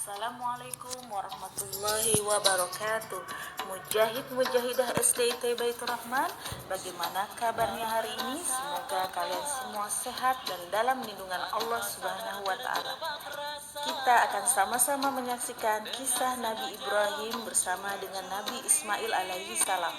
Assalamualaikum warahmatullahi wabarakatuh. Mujahid-mujahidah SDIT Baitur Rahman, bagaimana kabarnya hari ini? Semoga kalian semua sehat dan dalam lindungan Allah Subhanahu wa taala. Kita akan sama-sama menyaksikan kisah Nabi Ibrahim bersama dengan Nabi Ismail alaihi salam.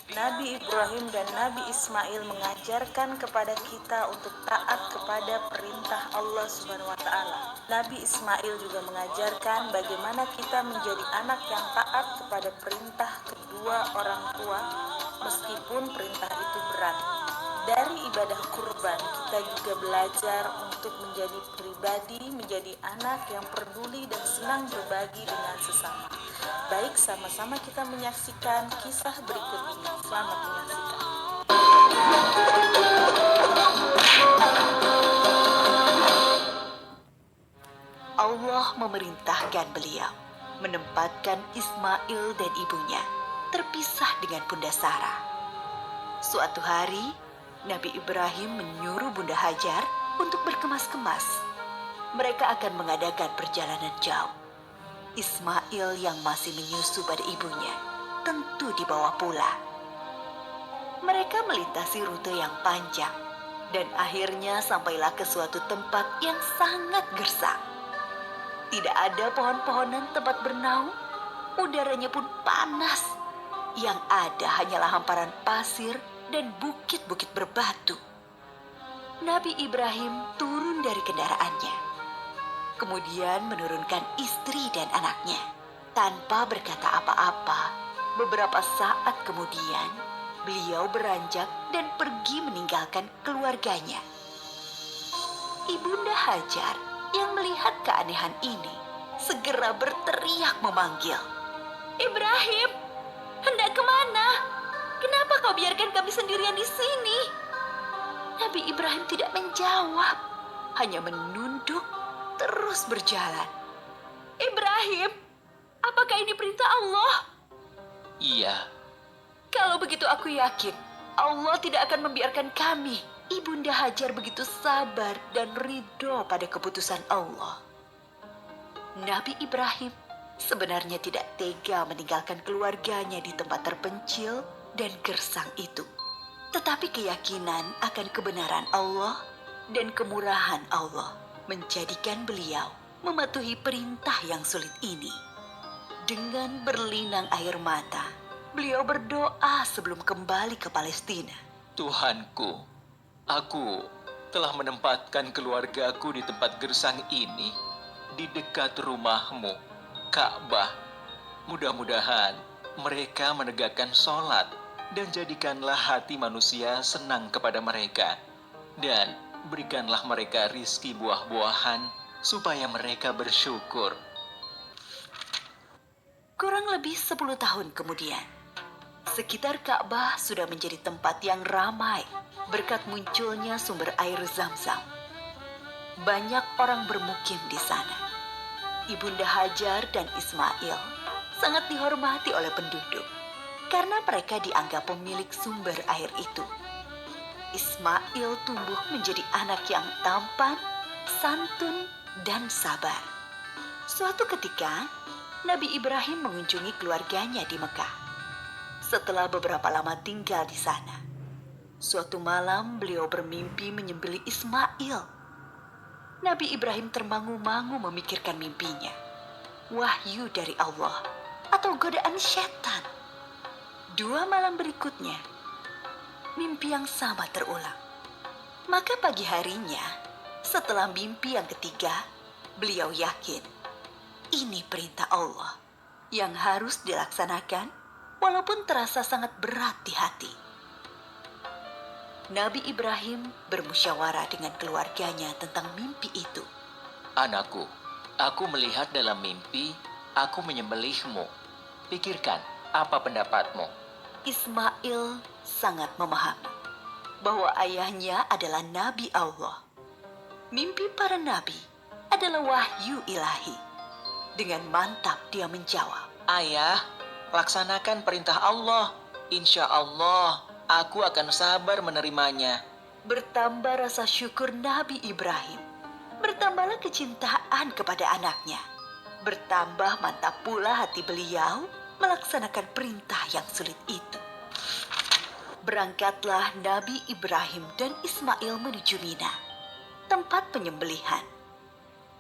Nabi Ibrahim dan Nabi Ismail mengajarkan kepada kita untuk taat kepada perintah Allah Subhanahu wa taala. Nabi Ismail juga mengajarkan bagaimana kita menjadi anak yang taat kepada perintah kedua orang tua meskipun perintah itu berat. Dari ibadah kurban, kita juga belajar untuk menjadi pribadi, menjadi anak yang peduli dan senang berbagi dengan sesama. Baik, sama-sama kita menyaksikan kisah berikut ini. Selamat menyaksikan. Allah memerintahkan beliau menempatkan Ismail dan ibunya terpisah dengan Bunda Sarah. Suatu hari, Nabi Ibrahim menyuruh Bunda Hajar untuk berkemas-kemas. Mereka akan mengadakan perjalanan jauh. Ismail yang masih menyusu pada ibunya tentu dibawa pula. Mereka melintasi rute yang panjang dan akhirnya sampailah ke suatu tempat yang sangat gersang. Tidak ada pohon-pohonan tempat bernaung, udaranya pun panas. Yang ada hanyalah hamparan pasir dan bukit-bukit berbatu. Nabi Ibrahim turun dari kendaraannya, kemudian menurunkan istri dan anaknya. Tanpa berkata apa-apa, beberapa saat kemudian, beliau beranjak dan pergi meninggalkan keluarganya. Ibunda Hajar yang melihat keanehan ini segera berteriak memanggil, "Ibrahim, hendak kemana? Kenapa kau biarkan kami sendirian di sini?" Nabi Ibrahim tidak menjawab, hanya menunduk terus berjalan. "Ibrahim, apakah ini perintah Allah?" Iya. "Kalau begitu aku yakin Allah tidak akan membiarkan kami." Ibunda Hajar begitu sabar dan ridho pada keputusan Allah. Nabi Ibrahim sebenarnya tidak tega meninggalkan keluarganya di tempat terpencil dan gersang itu. Tetapi keyakinan akan kebenaran Allah dan kemurahan Allah menjadikan beliau mematuhi perintah yang sulit ini. Dengan berlinang air mata, beliau berdoa sebelum kembali ke Palestina. Tuhanku, aku telah menempatkan keluargaku di tempat gersang ini, di dekat rumahmu, Ka'bah. Mudah-mudahan mereka menegakkan sholat dan jadikanlah hati manusia senang kepada mereka. Dan berikanlah mereka rizki buah-buahan supaya mereka bersyukur. Kurang lebih 10 tahun kemudian, sekitar Ka'bah sudah menjadi tempat yang ramai berkat munculnya sumber air Zam-Zam. Banyak orang bermukim di sana. Ibunda Hajar dan Ismail sangat dihormati oleh penduduk karena mereka dianggap pemilik sumber air itu. Ismail tumbuh menjadi anak yang tampan, santun, dan sabar. Suatu ketika, Nabi Ibrahim mengunjungi keluarganya di Mekah. Setelah beberapa lama tinggal di sana, suatu malam beliau bermimpi menyembelih Ismail. Nabi Ibrahim termangu-mangu memikirkan mimpinya. Wahyu dari Allah atau godaan setan? 2 malam berikutnya, mimpi yang sama terulang. Maka pagi harinya, setelah mimpi yang ketiga, beliau yakin ini perintah Allah yang harus dilaksanakan walaupun terasa sangat berat di hati. Nabi Ibrahim bermusyawarah dengan keluarganya tentang mimpi itu. Anakku, aku melihat dalam mimpi, aku menyembelihmu. Pikirkan, apa pendapatmu? Ismail sangat memahami bahwa ayahnya adalah Nabi Allah. Mimpi para nabi adalah wahyu ilahi. Dengan mantap dia menjawab, Ayah, laksanakan perintah Allah. Insya Allah, aku akan sabar menerimanya. Bertambah rasa syukur Nabi Ibrahim. Bertambahlah kecintaan kepada anaknya. Bertambah mantap pula hati beliau melaksanakan perintah yang sulit itu. Berangkatlah Nabi Ibrahim dan Ismail menuju Mina, tempat penyembelihan.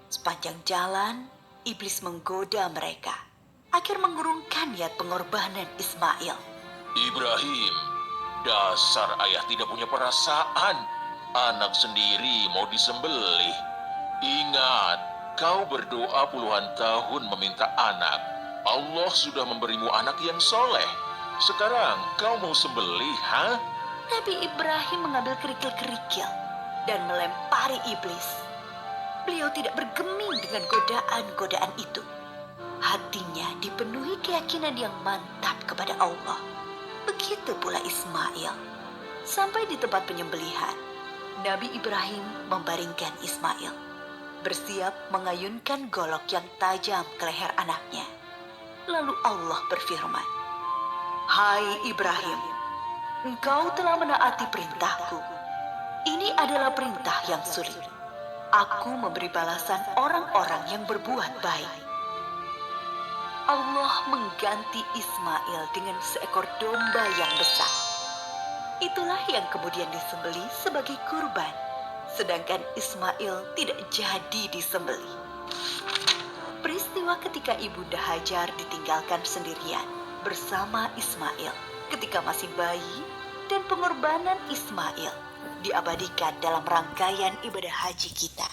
Sepanjang jalan, iblis menggoda mereka agar mengurungkan niat pengorbanan Ismail. Ibrahim, dasar ayah tidak punya perasaan. Anak sendiri mau disembelih. Ingat, kau berdoa puluhan tahun meminta anak. Allah sudah memberimu anak yang soleh. Sekarang kau mau sembelih, ha? Nabi Ibrahim mengambil kerikil-kerikil dan melempari iblis. Beliau tidak bergeming dengan godaan-godaan itu. Hatinya dipenuhi keyakinan yang mantap kepada Allah. Begitu pula Ismail. Sampai di tempat penyembelihan, Nabi Ibrahim membaringkan Ismail, bersiap mengayunkan golok yang tajam ke leher anaknya. Lalu Allah berfirman, "Hai Ibrahim, engkau telah menaati perintahku. Ini adalah perintah yang sulit. Aku memberi balasan orang-orang yang berbuat baik." Allah mengganti Ismail dengan seekor domba yang besar. Itulah yang kemudian disembelih sebagai kurban, sedangkan Ismail tidak jadi disembelih. Peristiwa ketika Ibunda Hajar ditinggalkan sendirian bersama Ismail ketika masih bayi dan pengorbanan Ismail diabadikan dalam rangkaian ibadah haji kita.